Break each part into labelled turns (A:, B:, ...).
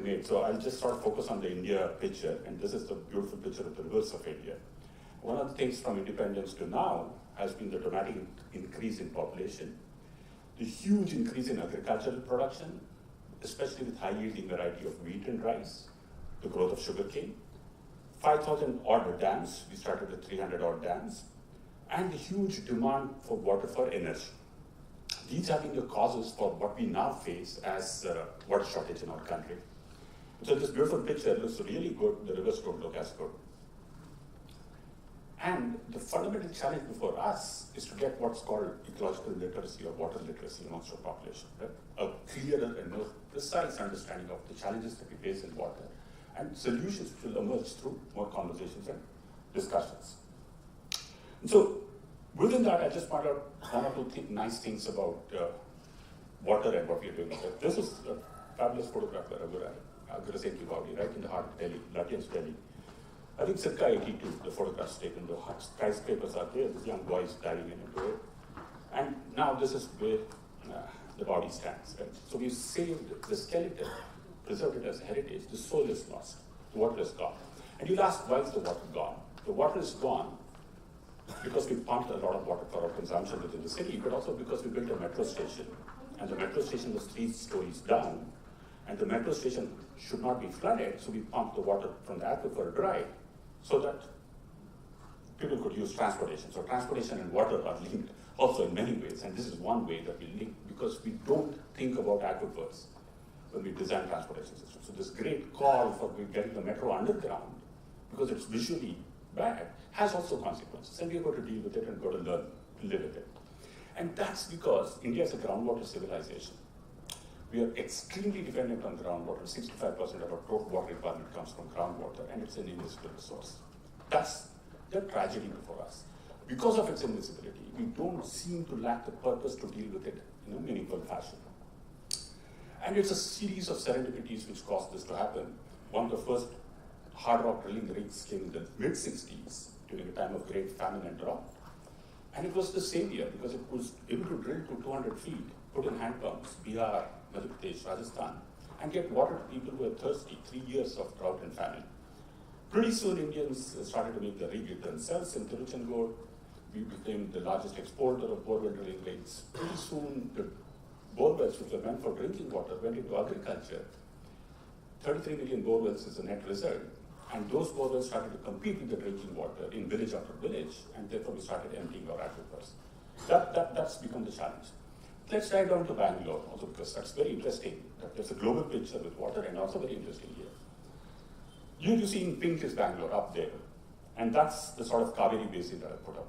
A: we've made. So I'll just sort of focus on the India picture, and this is the beautiful picture of the rivers of India. One of the things from independence to now has been the dramatic increase in population, the huge increase in agricultural production, especially with high-yielding variety of wheat and rice, the growth of sugarcane, 5,000 odd dams, we started with 300 odd dams, and the huge demand for water for energy. These have been the causes for what we now face as water shortage in our country. So this beautiful picture looks really good, the rivers don't look as good. And the fundamental challenge before us is to get what's called ecological literacy or water literacy amongst our population, right? A clearer and more precise understanding of the challenges that we face in water and solutions which will emerge through more conversations and discussions. And so within that, I just point out one or two nice things about water and what we are doing. This is a fabulous photograph by Aggrasenti, right in the heart of Delhi, Latvia's Delhi. I think circa 82, the photographs taken, the skyscrapers are there, this young boy is diving into it. And now this is where the body stands, right? So we've saved the skeleton, preserved it as heritage, the soul is lost, the water is gone. And you'll ask, why is the water gone? The water is gone because we pumped a lot of water for our consumption within the city, but also because we built a metro station. And the metro station was 3 stories down, and the metro station should not be flooded, so we pumped the water from the aquifer dry, so that people could use transportation. So transportation and water are linked also in many ways, and this is one way that we link, because we don't think about aquifers when we design transportation systems. So this great call for getting the metro underground, because it's visually bad, has also consequences, and we're going to deal with it and go to learn to live with it. And that's because India is a groundwater civilization. We are extremely dependent on groundwater. 65% of our total water requirement comes from groundwater, and it's an invisible resource. That's the tragedy before us. Because of its invisibility, we don't seem to lack the purpose to deal with it in a meaningful fashion. And it's a series of serendipities which caused this to happen. One of the first hard rock drilling rigs came in the mid-60s during a time of great famine and drought. And it was the savior because it was able to drill to 200 feet, put in hand pumps, Bihar, Madhya Pradesh, Rajasthan, and get water to people who were thirsty, 3 years of drought and famine. Pretty soon, Indians started to make the rig themselves in Tiruchendur. We became the largest exporter of borewell drilling rigs. Pretty soon, the borewells, which were meant for drinking water, went into agriculture. 33 million borewells is the net result. And those borewells started to compete with the drinking water in village after village, and therefore we started emptying our aquifers. That's become the challenge. Let's dive down to Bangalore also, because that's very interesting. There's a global picture with water, and also very interesting here. You see in pink is Bangalore up there, and that's the sort of Kaveri basin that I put up.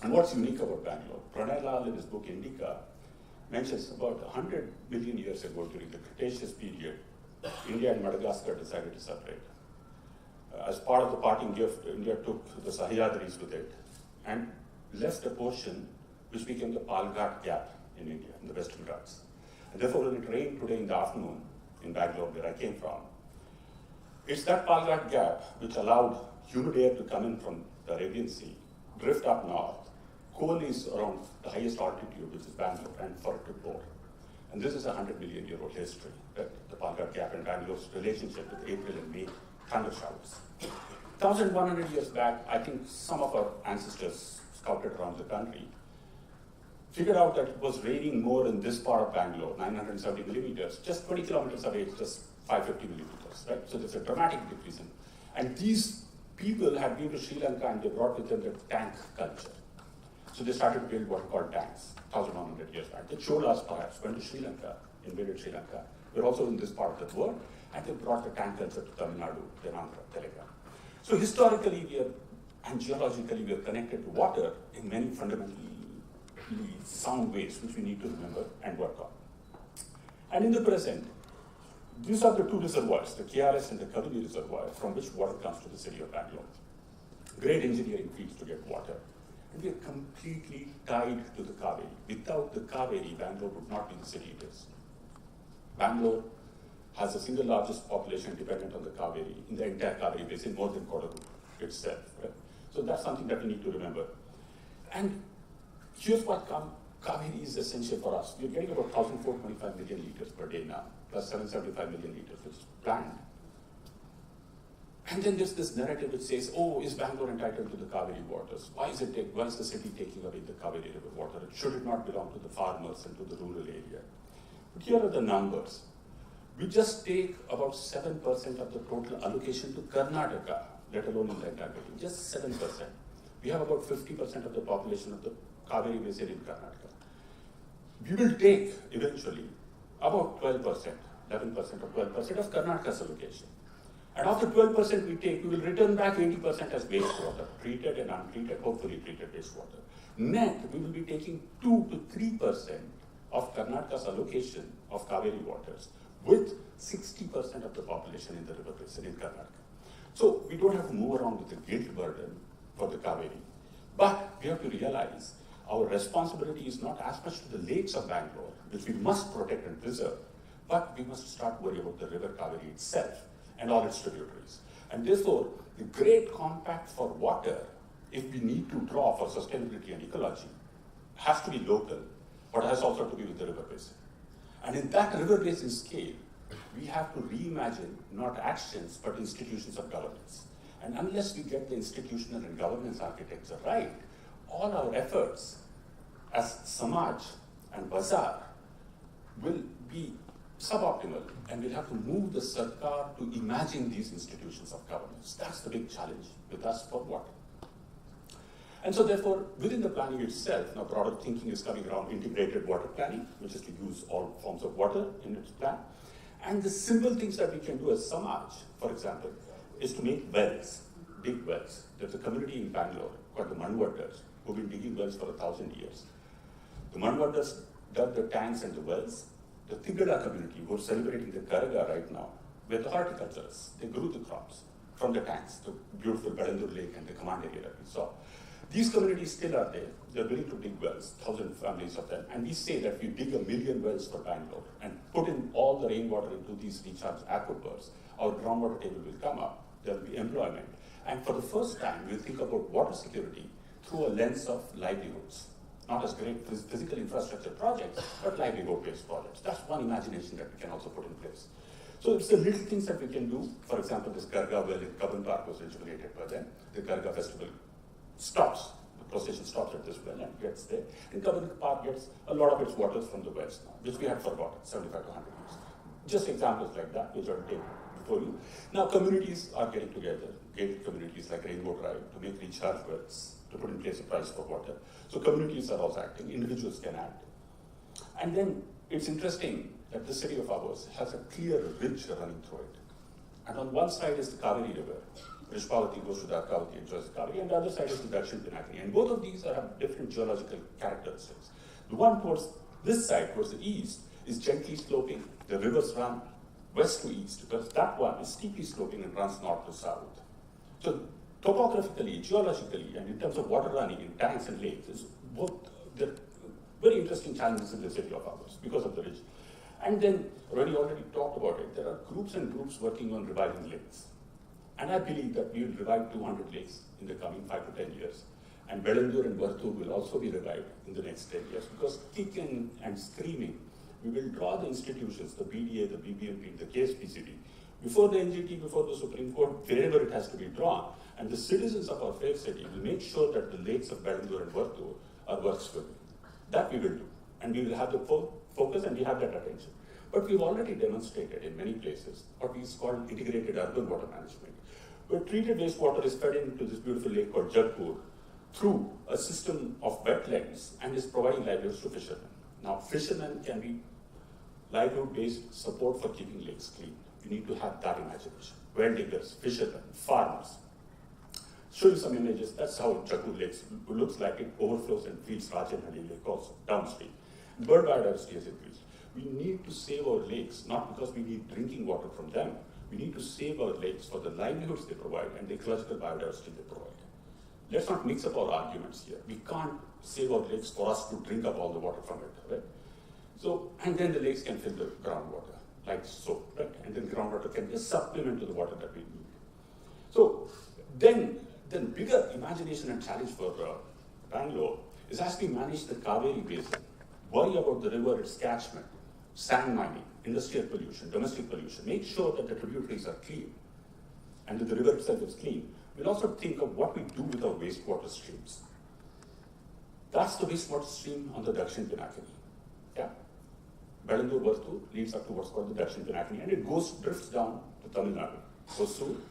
A: And what's unique about Bangalore? Pranay Lal in his book Indica mentions about 100 million years ago during the Cretaceous period, India and Madagascar decided to separate. As part of the parting gift, India took the Sahyadris with it and left a portion which became the Palghat Gap in India, in the Western Ghats. And therefore, when it rained today in the afternoon in Bangalore, where I came from, it's that Palghat Gap which allowed humid air to come in from the Arabian Sea, drift up north, coalesce around the highest altitude, which is Bangalore, and for it to pour. And this is a 100 million year old history, right? The Palghat Gap and Bangalore's relationship with April and May thunder showers. 1,100 years back, I think some of our ancestors scouted around the country figured out that it was raining more in this part of Bangalore, 970 millimeters, just 20 kilometers away, it's just 550 millimeters, right? So there's a dramatic decrease in. And these people had been to Sri Lanka and they brought with them the tank culture. So they started to build what are called tanks, 1,100 years back. The Cholas perhaps went to Sri Lanka, invaded Sri Lanka. We're also in this part of the world, and they brought the tank culture to Tamil Nadu, then Andhra, Telangana. So historically, and geologically, we are connected to water in many fundamentally sound ways, which we need to remember and work on. And in the present, these are the two reservoirs, the KRS and the Kaduli reservoir, from which water comes to the city of Bangalore. Great engineering feats to get water. And we are completely tied to the Kaveri. Without the Kaveri, Bangalore would not be the city it is. Bangalore has the single largest population dependent on the Kaveri, in the entire Kaveri basin, more than Kodagu itself. Right? So that's something that we need to remember. And here's what Kaveri is essential for us. We're getting about 1,425 million liters per day now. plus 775 million liters, which is planned. And then there's this narrative which says, oh, is Bangalore entitled to the Kaveri waters? Why is the city taking away the Kaveri river water? Should it not belong to the farmers and to the rural area? But here are the numbers. We just take about 7% of the total allocation to Karnataka, let alone in the entirety, just 7%. We have about 50% of the population of the Kaveri basin in Karnataka. We will take, eventually, about 12%, 11% or 12% of Karnataka's allocation. And after 12% we take, we will return back 80% as wastewater, treated and untreated, hopefully treated wastewater. Net, we will be taking 2 to 3% of Karnataka's allocation of Kaveri waters, with 60% of the population in the river basin in Karnataka. So we don't have to move around with the guilt burden for the Kaveri. But we have to realize our responsibility is not as much to the lakes of Bangalore, which we must protect and preserve, but we must start worrying about the river Kaveri itself and all its tributaries. And therefore, the great compact for water, if we need to draw for sustainability and ecology, has to be local, but has also to be with the river basin. And in that river basin scale, we have to reimagine not actions, but institutions of governance. And unless we get the institutional and governance architecture right, all our efforts as Samaj and Bazaar will be suboptimal, and we'll have to move the Sarkar to imagine these institutions of governance. That's the big challenge with us for water. And so therefore, within the planning itself, now broader thinking is coming around integrated water planning, which is to use all forms of water in its plan. And the simple things that we can do as Samaj, for example, is to make wells, big wells. There's a community in Bangalore called the Manvaddars, who've been digging wells for 1,000 years. The Manvaddars dug the tanks and the wells. The Tigada community, who are celebrating the Karaga right now, were the horticulturists. They grew the crops from the tanks, the beautiful Belandur Lake and the command area that we saw. These communities still are there. They're willing to dig wells, 1,000 families of them. And we say that if you dig 1 million wells for Bangalore and put in all the rainwater into these recharge aquifers, our groundwater table will come up. There will be employment. And for the first time, we'll think about water security through a lens of livelihoods. Not as great physical infrastructure projects, but livelihood-based projects. That's one imagination that we can also put in place. So it's the little things that we can do. For example, this Garga well in Kaban Park was rejuvenated by them. The Garga festival stops. The procession stops at this well and gets there. And Kaban Park gets a lot of its waters from the wells now, which we had forgotten 75 to 100 years. Just examples like that, which are taken before you. Now communities are getting together, gated communities like Rainbow Drive, to make recharge wells, to put in place a price for water. So communities are also acting, individuals can act. And then it's interesting that the city of ours has a clear ridge running through it. And on one side is the Kaveri River. Vishwanath goes to the Kaveri, enjoys the Kaveri, and the other side is the Dakshin Pinakini. And both of these have different geological characteristics. The one towards this side, towards the east, is gently sloping. The rivers run west to east, because that one is steeply sloping and runs north to south. So topographically, geologically, and in terms of water running in tanks and lakes, is both the very interesting challenges in the city of ours because of the ridge. And then, Rani already talked about it, there are groups and groups working on reviving lakes. And I believe that we will revive 200 lakes in the coming 5 to 10 years. And Belandur and Vartur will also be revived in the next 10 years, because kicking and screaming, we will draw the institutions, the BDA, the BBMP, the KSPCD, before the NGT, before the Supreme Court, wherever it has to be drawn. And the citizens of our fair city will make sure that the lakes of Belandur and Vartur are works-free. That we will do. And we will have the focus, and we have that attention. But we've already demonstrated in many places what is called integrated urban water management, where treated wastewater is fed into this beautiful lake called Jagpur through a system of wetlands and is providing livelihoods to fishermen. Now, fishermen can be livelihood-based support for keeping lakes clean. We need to have that imagination. Well diggers, fishermen, farmers. Show you some images. That's how Jagpur Lake looks like. It overflows and feeds Rajanhalli Lake also downstream. Bird biodiversity has increased. We need to save our lakes, not because we need drinking water from them. We need to save our lakes for the livelihoods they provide and the ecological biodiversity they provide. Let's not mix up our arguments here. We can't save our lakes for us to drink up all the water from it, right? So, and then the lakes can fill the groundwater, like so, right? And then groundwater can be a supplement to the water that we need. So, then bigger imagination and challenge for Bangalore is as we manage the Kaveri basin, worry about the river, its catchment, sand mining, industrial pollution, domestic pollution, make sure that the tributaries are clean and that the river itself is clean. We'll also think of what we do with our wastewater streams. That's the wastewater stream on the Dakshin Pinakini. Yeah? Belandur Vartu leads up to what's called the Dakshin Pinakini, and it drifts down to Tamil Nadu, goes through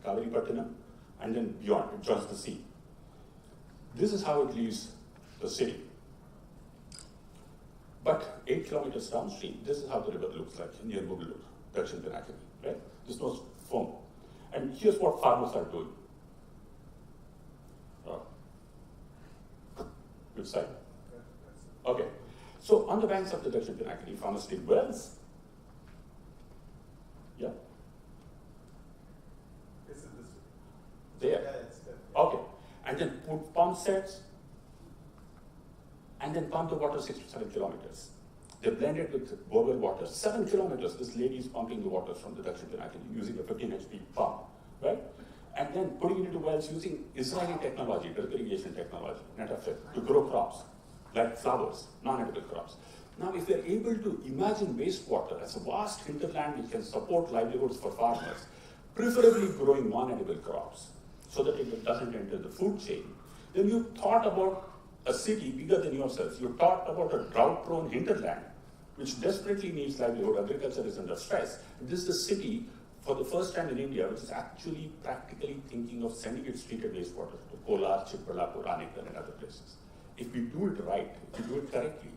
A: Kaveri Pattinam, and then beyond, it joins the sea. This is how it leaves the city. But 8 kilometers downstream, this is how the river looks like near Mugalur, Dakshin Pinakini, right? There's no foam. And here's what farmers are doing. Which side? Okay. So on the banks of the Dakshin Pinakini, farmers dig wells. Yeah?
B: Is it this?
A: There.
B: Yeah, it's there.
A: Okay. And then put pump sets, and then pump the water 6 to 7 kilometers. They blend it with borewell water, 7 kilometers. This lady is pumping the water from the Dakshin Pinakini using a 15 HP pump, right? And then putting it into wells using Israeli technology, drip irrigation technology, netafil, to grow crops, like flowers, non-edible crops. Now, if they're able to imagine wastewater as a vast hinterland which can support livelihoods for farmers, preferably growing non-edible crops, so that it doesn't enter the food chain, then you thought about a city bigger than yourselves. You thought about a drought-prone hinterland, which desperately needs livelihood. Agriculture is under stress. This is a city, for the first time in India, which is actually practically thinking of sending its treated wastewater to Kolar, Chikballapur, Ranikar, and other places. If we do it right, if we do it correctly,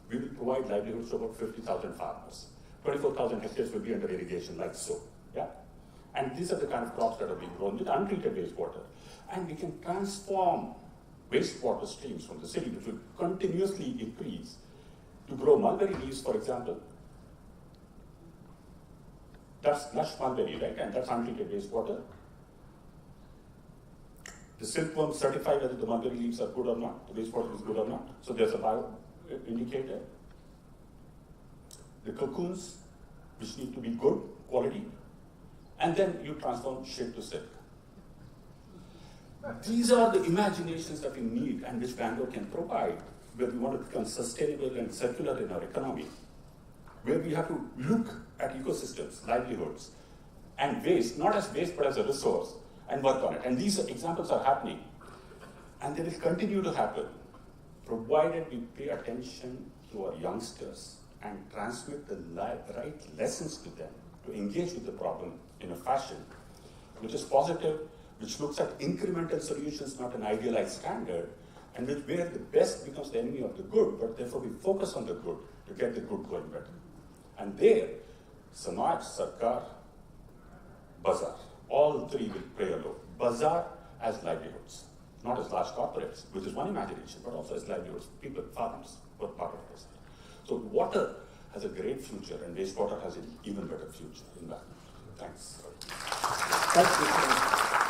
A: we will provide livelihoods to about 50,000 farmers. 24,000 hectares will be under irrigation, like so. Yeah? And these are the kind of crops that are being grown with untreated wastewater. And we can transform wastewater streams from the city, which will continuously increase, to grow mulberry leaves, for example. That's lush mulberry, right? And that's untreated wastewater. The silkworm certify whether the mulberry leaves are good or not, the wastewater is good or not. So there's a bio indicator. The cocoons, which need to be good quality. And then you transform shit to silk. These are the imaginations that we need and which Bangalore can provide, where we want to become sustainable and circular in our economy, where we have to look at ecosystems, livelihoods, and waste, not as waste but as a resource, and work on it. And these examples are happening, and they will continue to happen, provided we pay attention to our youngsters and transmit the right lessons to them to engage with the problem in a fashion which is positive, which looks at incremental solutions, not an idealized standard, and where the best becomes the enemy of the good, but therefore we focus on the good to get the good going better. And there, Samaj, Sarkar, Bazaar, all three will play a role. Bazaar as livelihoods, not as large corporates, which is one imagination, but also as livelihoods, people, farmers, were part of this. So water has a great future, and wastewater has an even better future in that. Thanks.
C: Thanks.